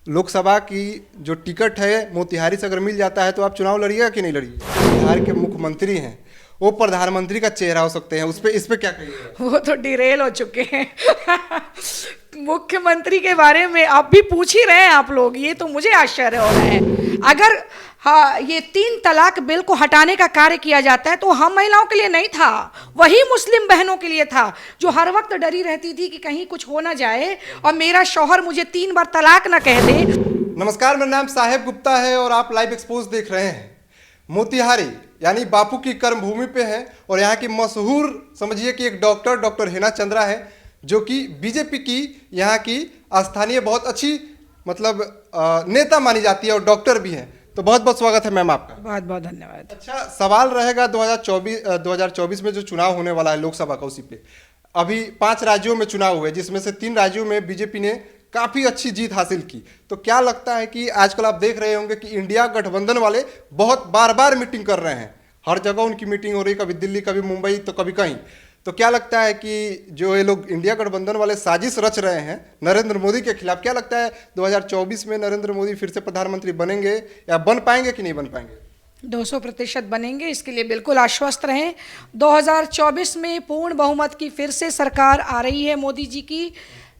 लोकसभा की जो टिकट है मोतिहारी से अगर मिल जाता है तो आप चुनाव लड़िएगा कि नहीं लड़िएगा? बिहार के मुख्यमंत्री हैं, वो प्रधानमंत्री का चेहरा हो सकते हैं, इस पे क्या कहिएगा? वो तो डिरेल हो चुके हैं। मुख्यमंत्री के बारे में आप भी पूछ ही रहे हैं आप लोग, ये तो मुझे आश्चर्य हो रहा है। अगर हाँ ये 3 तलाक बिल को हटाने का कार्य किया जाता है तो हम महिलाओं के लिए नहीं था, वही मुस्लिम बहनों के लिए था जो हर वक्त डरी रहती थी कि कहीं कुछ हो ना जाए और मेरा शौहर मुझे 3 बार तलाक ना कह दे। नमस्कार, मेरा नाम साहेब गुप्ता है और आप लाइव एक्सपोज देख रहे हैं। मोतिहारी यानी बापू की कर्मभूमि पे है और यहाँ की मशहूर समझिए कि एक डॉक्टर हिना चंद्रा है, जो कि बीजेपी की यहाँ की स्थानीय बहुत अच्छी मतलब नेता मानी जाती है और डॉक्टर भी हैं। तो बहुत बहुत स्वागत है मैम आपका। बहुत बहुत धन्यवाद। अच्छा, सवाल रहेगा 2024 में जो चुनाव होने वाला है लोकसभा का, उसी पे अभी 5 राज्यों में चुनाव हुए जिसमें से 3 राज्यों में बीजेपी ने काफी अच्छी जीत हासिल की। तो क्या लगता है कि आजकल आप देख रहे होंगे कि इंडिया गठबंधन वाले बहुत बार बार मीटिंग कर रहे हैं, हर जगह उनकी मीटिंग हो रही, कभी दिल्ली कभी मुंबई तो कभी कहीं। तो क्या लगता है कि जो ये लोग इंडिया गठबंधन वाले साजिश रच रहे हैं नरेंद्र मोदी के खिलाफ, क्या लगता है 2024 में नरेंद्र मोदी फिर से प्रधानमंत्री बनेंगे या बन पाएंगे कि नहीं बन पाएंगे? 200% बनेंगे, इसके लिए बिल्कुल आश्वस्त रहें। 2024 में पूर्ण बहुमत की फिर से सरकार आ रही है मोदी जी की।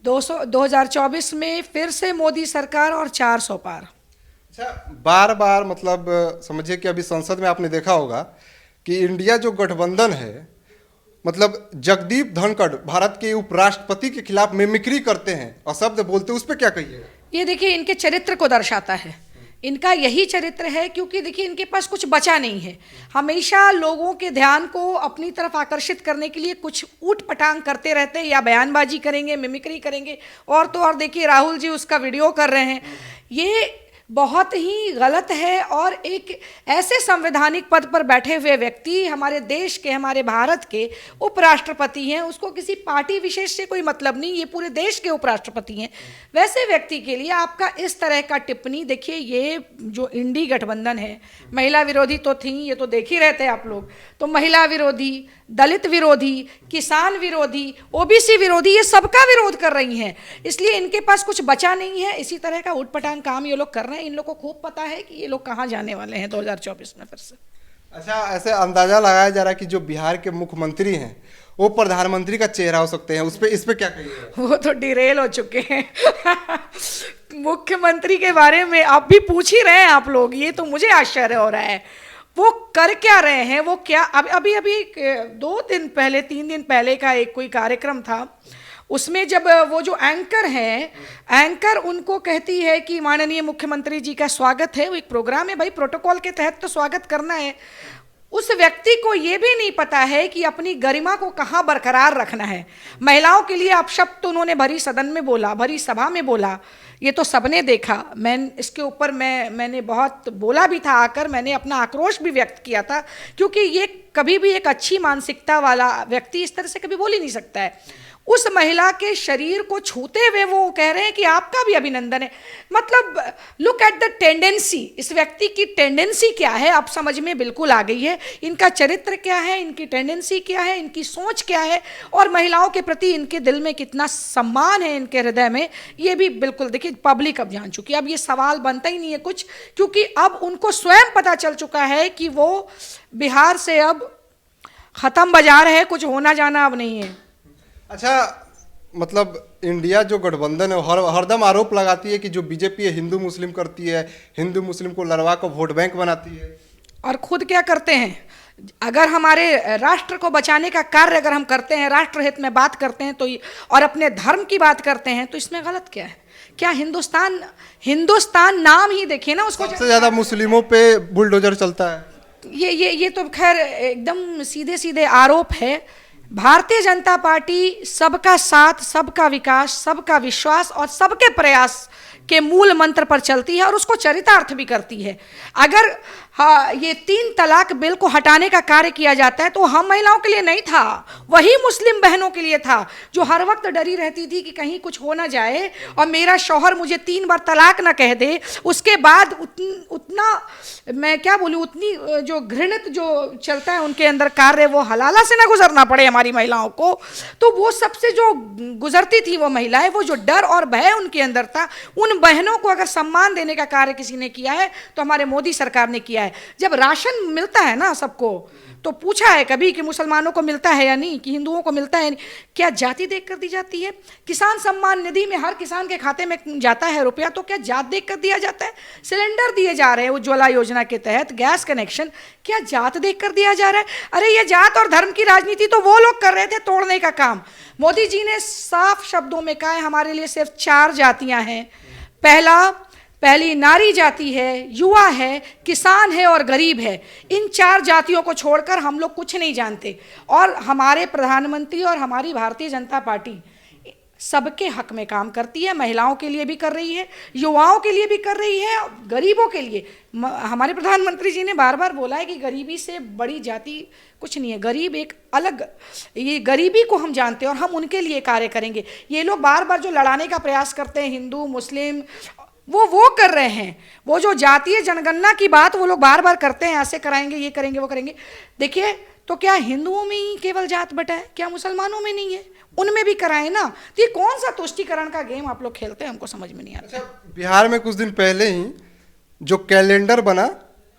2024 में फिर से मोदी सरकार और 400 पार। अच्छा, बार बार मतलब समझिए कि अभी संसद में आपने देखा होगा कि इंडिया जो गठबंधन है, मतलब जगदीप धनखड़ भारत के उपराष्ट्रपति के खिलाफ मिमिक्री करते हैं और शब्द बोलते हैं, उस पर क्या कहिएगा? ये देखिए इनके चरित्र को दर्शाता है, इनका यही चरित्र है, क्योंकि देखिए इनके पास कुछ बचा नहीं है। हमेशा लोगों के ध्यान को अपनी तरफ आकर्षित करने के लिए कुछ ऊट पटांग करते रहते हैं, या बयानबाजी करेंगे, मिमिक्री करेंगे, और तो और देखिए राहुल जी उसका वीडियो कर रहे हैं। ये बहुत ही गलत है और एक ऐसे संवैधानिक पद पर बैठे हुए व्यक्ति, हमारे देश के, हमारे भारत के उपराष्ट्रपति हैं, उसको किसी पार्टी विशेष से कोई मतलब नहीं, ये पूरे देश के उपराष्ट्रपति हैं। वैसे व्यक्ति के लिए आपका इस तरह का टिप्पणी, देखिए ये जो इंडी गठबंधन है, महिला विरोधी तो थी, ये तो देख ही रहते हैं आप लोग, तो महिला विरोधी, दलित विरोधी, किसान विरोधी, ओबीसी विरोधी, ये सबका विरोध कर रही हैं। इसलिए इनके पास कुछ बचा नहीं है। इसी तरह का उटपटांग काम ये लोग कर रहे हैं। इन लोगों को खूब पता है कि ये लोग कहाँ जाने वाले हैं 2024 में फिर से। अच्छा, ऐसे अंदाजा लगाया जा रहा है कि जो बिहार के मुख्यमंत्री हैं वो प्रधानमंत्री का चेहरा हो सकते हैं, इस पे क्या कहिएगा? वो तो डिरेल हो चुके हैं। मुख्यमंत्री के बारे में आप भी पूछ ही रहे हैं आप लोग, ये तो मुझे आश्चर्य हो रहा है। वो कर क्या रहे हैं, वो क्या अभी 2 दिन पहले 3 दिन पहले का एक कोई कार्यक्रम था, उसमें जब वो जो एंकर है, एंकर उनको कहती है कि माननीय मुख्यमंत्री जी का स्वागत है। वो एक प्रोग्राम है भाई, प्रोटोकॉल के तहत तो स्वागत करना है। उस व्यक्ति को ये भी नहीं पता है कि अपनी गरिमा को कहाँ बरकरार रखना है। महिलाओं के लिए अपशब्द तो उन्होंने भरी सदन में बोला, भरी सभा में बोला, ये तो सबने देखा। इसके ऊपर मैंने बहुत बोला भी था, आकर मैंने अपना आक्रोश भी व्यक्त किया था, क्योंकि ये कभी भी एक अच्छी मानसिकता वाला व्यक्ति इस तरह से कभी बोल ही नहीं सकता है। उस महिला के शरीर को छूते हुए वो कह रहे हैं कि आपका भी अभिनंदन है। मतलब लुक एट द टेंडेंसी, इस व्यक्ति की टेंडेंसी क्या है अब समझ में बिल्कुल आ गई है। इनका चरित्र क्या है, इनकी टेंडेंसी क्या है, इनकी सोच क्या है, और महिलाओं के प्रति इनके दिल में कितना सम्मान है, इनके हृदय में, ये भी बिल्कुल देखिए पब्लिक अब जान चुकी है। अब ये सवाल बनता ही नहीं है कुछ, क्योंकि अब उनको स्वयं पता चल चुका है कि वो बिहार से अब खत्म बाजार है, कुछ होना जाना अब नहीं है। अच्छा, मतलब इंडिया जो गठबंधन है हरदम आरोप लगाती है कि जो बीजेपी है हिंदू मुस्लिम करती है, हिंदू मुस्लिम को लड़वा को वोट बैंक बनाती है, और खुद क्या करते हैं? अगर हमारे राष्ट्र को बचाने का कार्य अगर हम करते हैं, राष्ट्र हित में बात करते हैं, तो और अपने धर्म की बात करते हैं, तो इसमें गलत क्या है? क्या हिंदुस्तान नाम ही देखिए ना, उसको सबसे ज्यादा मुस्लिमों पे बुलडोजर चलता है। ये तो खैर एकदम सीधे सीधे आरोप है। भारतीय जनता पार्टी सबका साथ, सबका विकास, सबका विश्वास और सबके प्रयास के मूल मंत्र पर चलती है और उसको चरितार्थ भी करती है। अगर ये 3 तलाक बिल को हटाने का कार्य किया जाता है तो हम महिलाओं के लिए नहीं था, वही मुस्लिम बहनों के लिए था जो हर वक्त डरी रहती थी कि कहीं कुछ हो ना जाए और मेरा शौहर मुझे 3 बार तलाक ना कह दे। उसके बाद उतना मैं क्या बोलूँ, उतनी जो घृणित जो चलता है उनके अंदर कार्य, वो हलाला से ना गुजरना पड़े हमारी महिलाओं को, तो वो सबसे जो गुजरती थी वो महिलाएं, वो जो डर और भय उनके अंदर था, उन उन बहनों को अगर सम्मान देने का कार्य किसी ने किया है तो हमारे मोदी सरकार ने किया है। जब राशन मिलता है ना सबको, तो पूछा है कभी कि मुसलमानों को मिलता है या नहीं, कि हिंदुओं को मिलता है नहीं? क्या जाति देख कर दी जाती है? किसान सम्मान निधि में हर किसान के खाते में जाता है रुपया, तो क्या जात देख कर दिया जाता है? सिलेंडर दिए जा रहे हैं उज्ज्वला योजना के तहत, गैस कनेक्शन, क्या जात देख कर दिया जा रहा है? अरे ये जात और धर्म की राजनीति तो वो लोग कर रहे थे तोड़ने का काम। मोदी जी ने साफ शब्दों में कहा है हमारे लिए सिर्फ 4 जातियां हैं। पहली नारी जाति है, युवा है, किसान है और गरीब है। इन 4 जातियों को छोड़कर हम लोग कुछ नहीं जानते। और हमारे प्रधानमंत्री और हमारी भारतीय जनता पार्टी सबके हक में काम करती है, महिलाओं के लिए भी कर रही है, युवाओं के लिए भी कर रही है, गरीबों के लिए। हमारे प्रधानमंत्री जी ने बार बार बोला है कि गरीबी से बड़ी जाति कुछ नहीं है, गरीब एक अलग, ये गरीबी को हम जानते हैं और हम उनके लिए कार्य करेंगे। ये लोग बार बार जो लड़ाने का प्रयास करते हैं हिंदू मुस्लिम, वो कर रहे हैं। वो जो जातीय जनगणना की बात वो लोग बार बार करते हैं, ऐसे कराएंगे, ये करेंगे, वो करेंगे। देखिए, तो क्या हिंदुओं में ही केवल जात बटा है? क्या मुसलमानों में नहीं है? उनमें भी कराएं ना। तो ये कौन सा तुष्टीकरण का गेम आप लोग खेलते हैं, हमको समझ में नहीं आता। अच्छा, बिहार में कुछ दिन पहले ही जो कैलेंडर बना,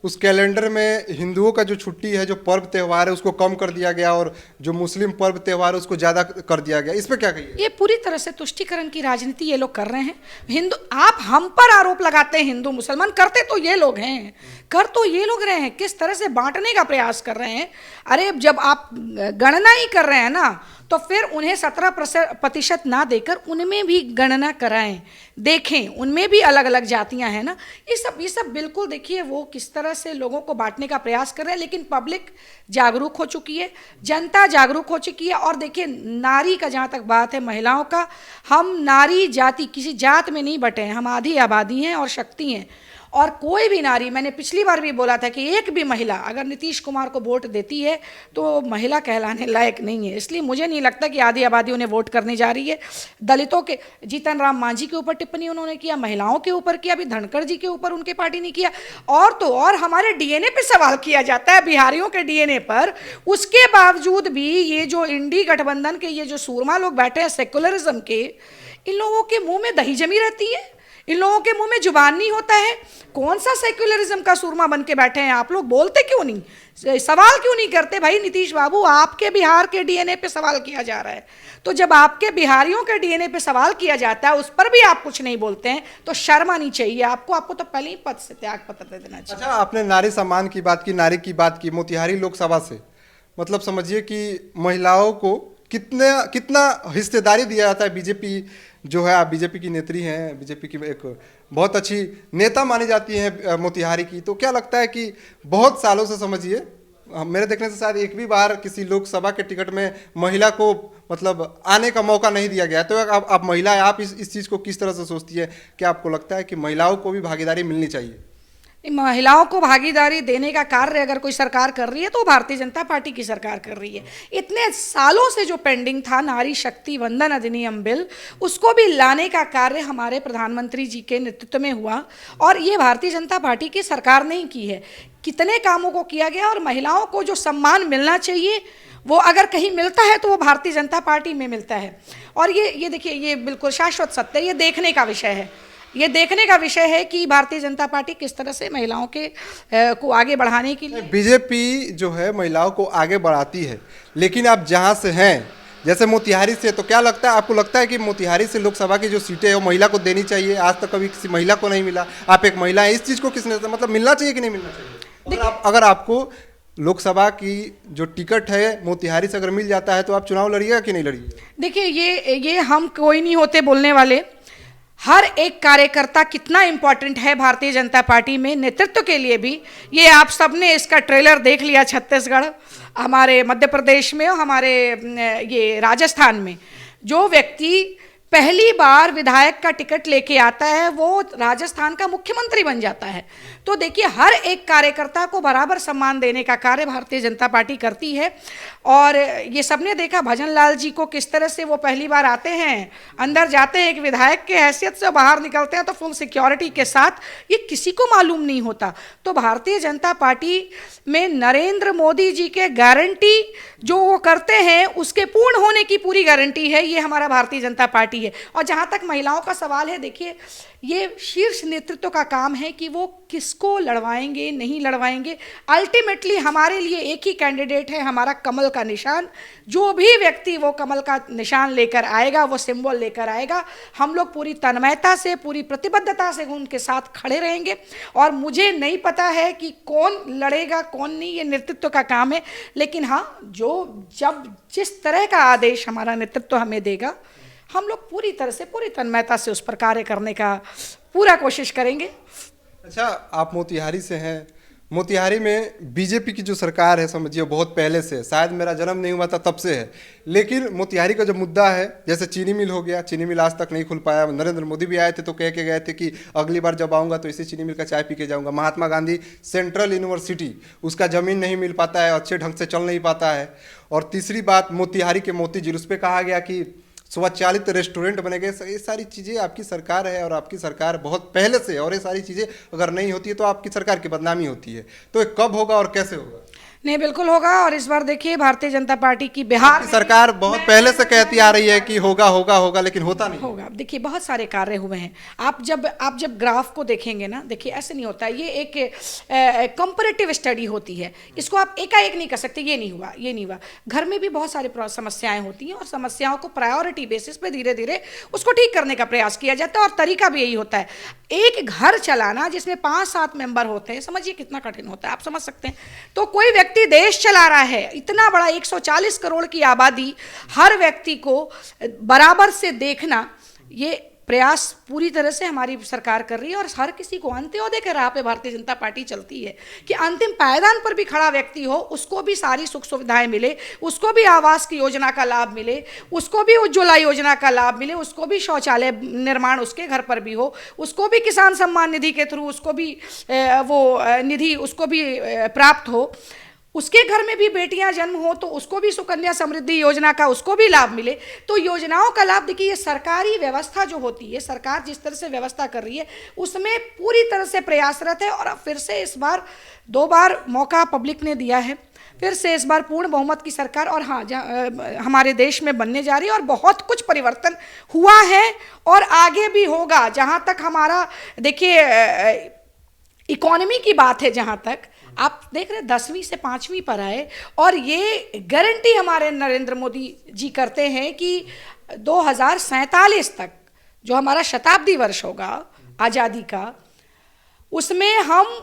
उस कैलेंडर में हिंदुओं का जो छुट्टी है, जो पर्व त्यौहार है, उसको कम कर दिया गया और जो मुस्लिम पर्व त्यौहार है उसको ज़्यादा कर दिया गया। इस पर क्या कहिए? ये पूरी तरह से तुष्टीकरण की राजनीति ये लोग कर रहे हैं। हिंदू, आप हम पर आरोप लगाते हैं हिंदू मुसलमान, करते तो ये लोग हैं, कर तो ये लोग रहे हैं। किस तरह से बांटने का प्रयास कर रहे हैं। अरे जब आप गणना ही कर रहे हैं ना, तो फिर उन्हें 17% ना देकर उनमें भी गणना कराएं, देखें उनमें भी अलग अलग जातियां हैं ना। ये सब बिल्कुल देखिए वो किस तरह से लोगों को बांटने का प्रयास कर रहे हैं। लेकिन पब्लिक जागरूक हो चुकी है, जनता जागरूक हो चुकी है। और देखिए, नारी का जहाँ तक बात है, महिलाओं का, हम नारी जाति किसी जात में नहीं बटे हैं, हम आधी आबादी हैं और शक्ति हैं। और कोई भी नारी, मैंने पिछली बार भी बोला था कि एक भी महिला अगर नीतीश कुमार को वोट देती है तो महिला कहलाने लायक नहीं है। इसलिए मुझे नहीं लगता कि आधी आबादी उन्हें वोट करने जा रही है। दलितों के, जीतन राम मांझी के ऊपर टिप्पणी उन्होंने किया, महिलाओं के ऊपर किया, अभी धनखड़ जी के ऊपर उनके पार्टी ने किया। और तो और हमारे डीएनए पे सवाल किया जाता है, बिहारियों के डीएनए पर। उसके बावजूद भी ये जो इंडी गठबंधन के ये जो सूरमा लोग बैठे हैं सेकुलरिज्म के, इन लोगों के मुंह में दही जमी रहती है, इन लोगों के मुंह में जुबान नहीं होता है। कौन सा सेक्युलरिज्म का सूरमा बन के बैठे हैं आप लोग? बोलते क्यों नहीं, सवाल क्यों नहीं करते? भाई नीतीश बाबू, आपके बिहार के डीएनए पे सवाल किया जा रहा है, तो जब आपके बिहारियों के डीएनए पे सवाल किया जाता है, उस पर भी आप कुछ नहीं बोलते हैं, तो शर्म आनी चाहिए आपको तो पहले ही पद से त्याग पत्र दे देना चाहिए। अच्छा, आपने नारी सम्मान की बात की, नारी की बात की मोतिहारी लोकसभा से, मतलब समझिए कि महिलाओं को कितना हिस्सेदारी दिया जाता है। बीजेपी जो है, आप बीजेपी की नेत्री हैं, बीजेपी की एक बहुत अच्छी नेता मानी जाती हैं मोतिहारी की, तो क्या लगता है कि बहुत सालों से, समझिए मेरे देखने से शायद एक भी बार किसी लोकसभा के टिकट में महिला को मतलब आने का मौका नहीं दिया गया। तो आप महिला है, आप इस चीज़ को किस तरह से सोचती है? क्या आपको लगता है कि महिलाओं को भी भागीदारी मिलनी चाहिए? महिलाओं को भागीदारी देने का कार्य अगर कोई सरकार कर रही है तो भारतीय जनता पार्टी की सरकार कर रही है। इतने सालों से जो पेंडिंग था नारी शक्ति वंदन अधिनियम बिल, उसको भी लाने का कार्य हमारे प्रधानमंत्री जी के नेतृत्व में हुआ और ये भारतीय जनता पार्टी की सरकार ने ही की है। कितने कामों को किया गया और महिलाओं को जो सम्मान मिलना चाहिए वो अगर कहीं मिलता है तो वो भारतीय जनता पार्टी में मिलता है। और ये देखिए, ये बिल्कुल शाश्वत सत्य है, ये देखने का विषय है। ये देखने का विषय है कि भारतीय जनता पार्टी किस तरह से महिलाओं के को आगे बढ़ाने के लिए। बीजेपी जो है महिलाओं को आगे बढ़ाती है, लेकिन आप जहां से हैं, जैसे मोतिहारी से, तो क्या लगता है, आपको लगता है कि मोतिहारी से लोकसभा की जो सीटें है वो महिला को देनी चाहिए? आज तक कभी किसी महिला को नहीं मिला। आप एक महिला है, इस चीज़ को किसने मतलब मिलना चाहिए कि नहीं मिलना चाहिए? अगर आपको लोकसभा की जो टिकट है मोतिहारी से अगर मिल जाता है तो आप चुनाव लड़िएगा कि नहीं लड़िएगा? देखिए, ये हम कोई नहीं होते बोलने वाले। हर एक कार्यकर्ता कितना इम्पोर्टेंट है भारतीय जनता पार्टी में, नेतृत्व के लिए भी। ये आप सबने इसका ट्रेलर देख लिया, छत्तीसगढ़, हमारे मध्य प्रदेश में और हमारे ये राजस्थान में। जो व्यक्ति पहली बार विधायक का टिकट लेके आता है वो राजस्थान का मुख्यमंत्री बन जाता है। तो देखिए, हर एक कार्यकर्ता को बराबर सम्मान देने का कार्य भारतीय जनता पार्टी करती है। और ये सबने देखा भजन लाल जी को, किस तरह से वो पहली बार आते हैं, अंदर जाते हैं एक विधायक के हैसियत से, बाहर निकलते हैं तो फुल सिक्योरिटी के साथ। ये किसी को मालूम नहीं होता। तो भारतीय जनता पार्टी में नरेंद्र मोदी जी के गारंटी जो वो करते हैं उसके पूर्ण होने की पूरी गारंटी है, ये हमारा भारतीय जनता पार्टी है। है। और जहाँ तक महिलाओं का सवाल है, देखिए ये शीर्ष नेतृत्व का काम है कि वो किसको लड़वाएंगे नहीं लड़वाएंगे। अल्टीमेटली हमारे लिए एक ही कैंडिडेट है, हमारा कमल का निशान। जो भी व्यक्ति वो कमल का निशान लेकर आएगा, वो सिंबल लेकर आएगा, हम लोग पूरी तन्मयता से, पूरी प्रतिबद्धता से उनके साथ खड़े रहेंगे। और मुझे नहीं पता है कि कौन लड़ेगा कौन नहीं, ये नेतृत्व का काम है। लेकिन हाँ, जब जिस तरह का आदेश हमारा नेतृत्व हमें देगा, हम लोग पूरी तरह से, पूरी तन्मयता से उस पर कार्य करने का पूरा कोशिश करेंगे। अच्छा, आप मोतिहारी से हैं। मोतिहारी में बीजेपी की जो सरकार है, समझिए बहुत पहले से, शायद मेरा जन्म नहीं हुआ था तब से है। लेकिन मोतिहारी का जो मुद्दा है, जैसे चीनी मिल हो गया, चीनी मिल आज तक नहीं खुल पाया। नरेंद्र मोदी भी आए थे तो कह के गए थे कि अगली बार जब आऊँगा तो इसी चीनी मिल का चाय पी के जाऊँगा। महात्मा गांधी सेंट्रल यूनिवर्सिटी, उसका ज़मीन नहीं मिल पाता है, अच्छे ढंग से चल नहीं पाता है। और तीसरी बात, मोतिहारी के मोती झील, उस पर कहा गया कि स्वचालित रेस्टोरेंट बनेंगे। ये सारी चीज़ें आपकी सरकार है और आपकी सरकार बहुत पहले से, और ये सारी चीज़ें अगर नहीं होती है तो आपकी सरकार की बदनामी होती है। तो ये कब होगा और कैसे होगा? नहीं, बिल्कुल होगा। और इस बार देखिए भारतीय जनता पार्टी की बिहार की सरकार बहुत पहले से कहती आ रही है कि होगा होगा होगा, लेकिन होता नहीं होगा। देखिए बहुत सारे कार्य हुए हैं। आप जब ग्राफ को देखेंगे ना, देखिए ऐसे नहीं होता, ये एक कंपैरेटिव स्टडी होती है। इसको आप एकाएक नहीं कर सकते, ये नहीं हुआ ये नहीं हुआ। घर में भी बहुत सारे समस्याएं होती हैं और समस्याओं को प्रायोरिटी बेसिस पे धीरे धीरे उसको ठीक करने का प्रयास किया जाता है। और तरीका भी यही होता है। एक घर चलाना जिसमें 5-7 मेंबर होते हैं, समझिए कितना कठिन होता है, आप समझ सकते हैं। तो कोई व्यक्ति देश चला रहा है, इतना बड़ा 140 करोड़ की आबादी, हर व्यक्ति को बराबर से देखना, ये प्रयास पूरी तरह से हमारी सरकार कर रही है। और हर किसी को अंत्योदय के राह पे भारतीय जनता पार्टी चलती है कि अंतिम पायदान पर भी खड़ा व्यक्ति हो, उसको भी सारी सुख सुविधाएं मिले, उसको भी आवास की योजना का लाभ मिले, उसको भी उज्ज्वला योजना का लाभ मिले, उसको भी शौचालय निर्माण उसके घर पर भी हो, उसको भी किसान सम्मान निधि के थ्रू उसको भी वो निधि उसको भी प्राप्त हो, उसके घर में भी बेटियां जन्म हो तो उसको भी सुकन्या समृद्धि योजना का उसको भी लाभ मिले। तो योजनाओं का लाभ, देखिए ये सरकारी व्यवस्था जो होती है, सरकार जिस तरह से व्यवस्था कर रही है उसमें पूरी तरह से प्रयासरत है। और अब फिर से इस बार 2 बार मौका पब्लिक ने दिया है, फिर से इस बार पूर्ण बहुमत की सरकार और हाँ हमारे देश में बनने जा रही है। और बहुत कुछ परिवर्तन हुआ है और आगे भी होगा। जहाँ तक हमारा देखिए इकोनॉमी की बात है, जहाँ तक आप देख रहे 10वीं से 5वीं पर आए, और ये गारंटी हमारे नरेंद्र मोदी जी करते हैं कि 2047 तक जो हमारा शताब्दी वर्ष होगा आज़ादी का, उसमें हम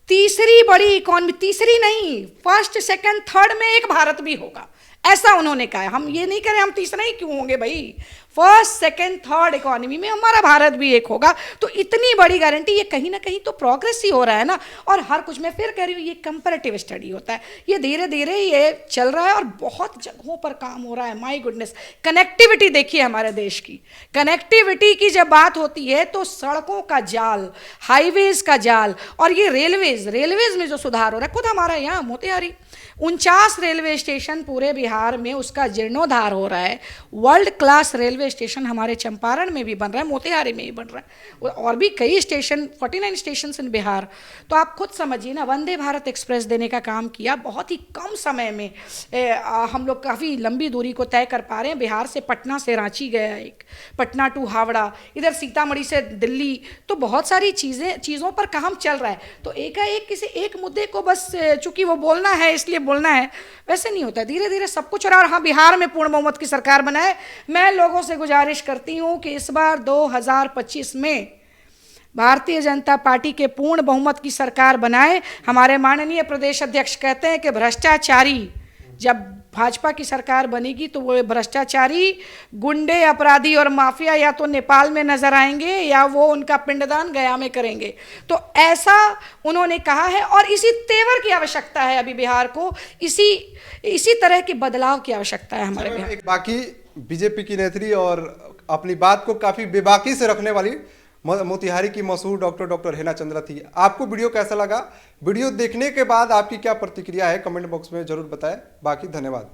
तीसरी बड़ी इकोनॉमी, तीसरी नहीं, फर्स्ट सेकंड थर्ड में एक भारत भी होगा, ऐसा उन्होंने कहा है। हम ये नहीं करें हम तीसरा ही क्यों होंगे भाई, फर्स्ट सेकंड थर्ड इकोनॉमी में हमारा भारत भी एक होगा। तो इतनी बड़ी गारंटी, ये कहीं ना कहीं तो प्रोग्रेस ही हो रहा है ना। और हर कुछ मैं फिर कह रही हूँ, ये कंपैरेटिव स्टडी होता है, ये धीरे धीरे ये चल रहा है और बहुत जगहों पर काम हो रहा है। माय गुडनेस, कनेक्टिविटी देखिए हमारे देश की, कनेक्टिविटी की जब बात होती है तो सड़कों का जाल, हाईवेज का जाल, और ये रेलवेज में जो सुधार हो रहा है, खुद हमारा यहाँ मोतिहारी 49 रेलवे स्टेशन पूरे बिहार में उसका जीर्णोद्धार हो रहा है। वर्ल्ड क्लास रेलवे स्टेशन हमारे चंपारण में भी बन रहा है, मोतिहारी में भी बन रहा है, और भी कई स्टेशन, 49 स्टेशन इन बिहार। तो आप खुद समझिए ना, वंदे भारत एक्सप्रेस देने का काम किया, बहुत ही कम समय में हम लोग काफ़ी लंबी दूरी को तय कर पा रहे हैं। बिहार से पटना से रांची गया, एक पटना टू हावड़ा, इधर सीतामढ़ी से दिल्ली, तो बहुत सारी चीज़ों पर काम चल रहा है। तो एकाएक किसी एक मुद्दे को बस चूंकि वो बोलना है इसलिए बोलना है, वैसे नहीं होता, धीरे धीरे सब कुछ। और हाँ, बिहार में पूर्ण बहुमत की सरकार बनाए। मैं लोगों से गुजारिश करती हूँ कि इस बार 2025 में भारतीय जनता पार्टी के पूर्ण बहुमत की सरकार बनाए। हमारे माननीय प्रदेश अध्यक्ष कहते हैं कि भ्रष्टाचारी, जब भाजपा की सरकार बनेगी तो वो भ्रष्टाचारी, गुंडे, अपराधी और माफिया या तो नेपाल में नजर आएंगे या वो उनका पिंडदान गया में करेंगे। तो ऐसा उन्होंने कहा है और इसी तेवर की आवश्यकता है अभी बिहार को, इसी तरह के बदलाव की आवश्यकता है हमारे बिहार। एक बाकी बीजेपी की नेत्री और अपनी बात को काफी बेबाकी से रखने वाली मोतिहारी की मशहूर डॉक्टर हेना चंद्रा थी। आपको वीडियो कैसा लगा? वीडियो देखने के बाद आपकी क्या प्रतिक्रिया है कमेंट बॉक्स में जरूर बताएं। बाकी धन्यवाद।